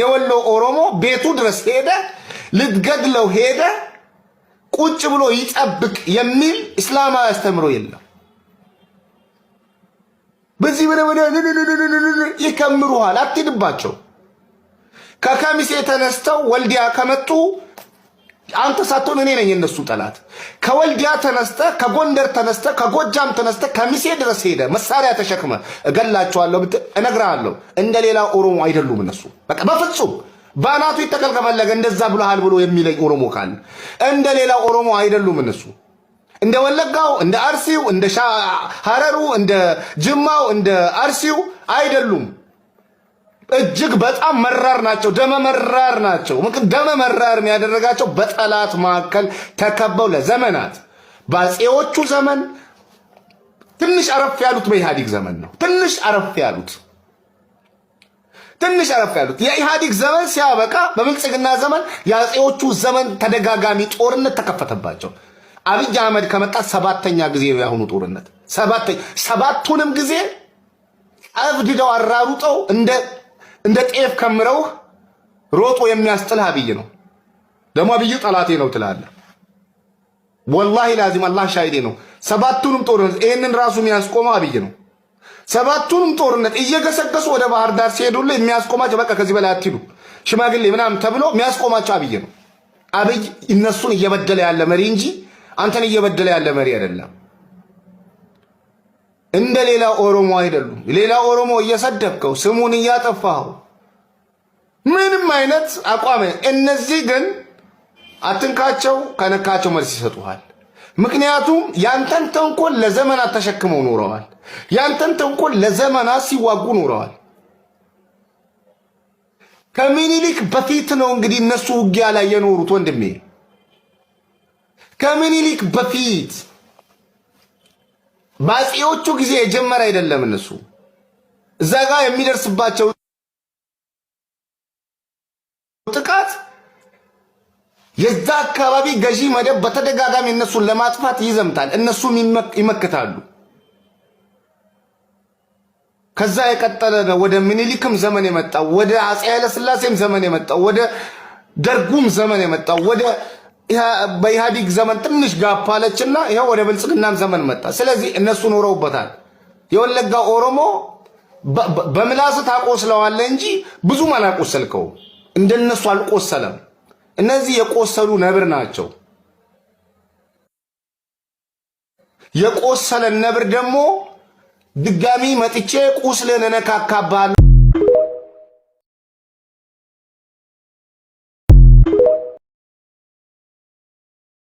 የወሎ ኦሮሞ ቤቱ ድረስ ሄደ ልትገድለው ሄደ ቁጭ ብሎ ይጠብቅ የሚል እስላማዊ አስተምሮ የለም። በዚህ ይከምሩሃል፣ አትድባቸው። ከከሚሴ ተነስተው ወልዲያ ከመጡ አንተ ሳትሆን እኔ ነኝ እነሱ ጠላት። ከወልዲያ ተነስተ ከጎንደር ተነስተ ከጎጃም ተነስተ ከሚሴ ድረስ ሄደ መሳሪያ ተሸክመ እገላቸዋለሁ እነግራለሁ። እንደሌላ ኦሮሞ አይደሉም እነሱ። በቃ በፍጹም ባናቱ ይተከል ከፈለገ እንደዛ ብለሃል ብሎ የሚለኝ ኦሮሞ ካለ እንደሌላ ኦሮሞ አይደሉም እነሱ። እንደ ወለጋው እንደ አርሲው እንደ ሐረሩ እንደ ጅማው እንደ አርሲው አይደሉም። እጅግ በጣም መራር ናቸው፣ ደመ መራር ናቸው። ደመ መራር የሚያደርጋቸው በጠላት ማከል ተከበው ለዘመናት ባጼዎቹ ዘመን ትንሽ አረፍ ያሉት በኢህአዲግ ዘመን ነው። ትንሽ አረፍ ያሉት የኢህአዲግ ዘመን ሲያበቃ በብልጽግና ዘመን የአጼዎቹ ዘመን ተደጋጋሚ ጦርነት ተከፈተባቸው። አብይ አህመድ ከመጣ ሰባተኛ ጊዜ ነው ያሁኑ ጦርነት። ሰባቱንም ጊዜ አብድደው አራሩጠው እንደ ጤፍ ከምረው ሮጦ የሚያስጥልህ አብይ ነው። ደግሞ አብይ ጠላቴ ነው ትላለህ። ወላሂ ላዚም አላህ ሻሂዴ ነው። ሰባቱንም ጦርነት ይሄንን ራሱ የሚያስቆመው አብይ ነው። ሰባቱንም ጦርነት እየገሰገሱ ወደ ባህር ዳር ሲሄዱልህ የሚያስቆማቸው በቃ ከዚህ በላይ አትሂዱ ሽማግሌ ምናምን ተብሎ የሚያስቆማቸው አብይ ነው። አብይ እነሱን እየበደለ ያለ መሪ እንጂ አንተን እየበደለ ያለ መሪ አይደለም። እንደ ሌላ ኦሮሞ አይደሉም። ሌላ ኦሮሞ እየሰደብከው ስሙን እያጠፋው ምንም አይነት አቋም። እነዚህ ግን አትንካቸው፣ ከነካቸው መልስ ይሰጡሃል። ምክንያቱም ያንተን ተንኮል ለዘመናት ተሸክመው ኖረዋል። ያንተን ተንኮል ለዘመናት ሲዋጉ ኖረዋል። ከምኒልክ በፊት ነው እንግዲህ እነሱ ውጊያ ላይ የኖሩት ወንድሜ። ከምኒልክ በፊት ባጼዎቹ ጊዜ የጀመረ አይደለም። እነሱ እዛ ጋር የሚደርስባቸው ጥቃት የዛ አካባቢ ገዢ መደብ በተደጋጋሚ እነሱን ለማጥፋት ይዘምታል። እነሱም ይመክታሉ። ከዛ የቀጠለ ነው ወደ ምኒልክም ዘመን የመጣው ወደ አፄ ኃይለ ሥላሴም ዘመን የመጣው ወደ ደርጉም ዘመን የመጣው ወደ በኢህአዲግ ዘመን ትንሽ ጋፕ አለችና ይሄው ወደ ብልጽግናም ዘመን መጣ። ስለዚህ እነሱ ኖረውበታል። የወለጋ ኦሮሞ በምላስ ታቆስለዋለህ እንጂ ብዙም አላቆሰልከውም። እንደነሱ አልቆሰለም። እነዚህ የቆሰሉ ነብር ናቸው። የቆሰለ ነብር ደግሞ ድጋሚ መጥቼ ቁስልን እነካካባለሁ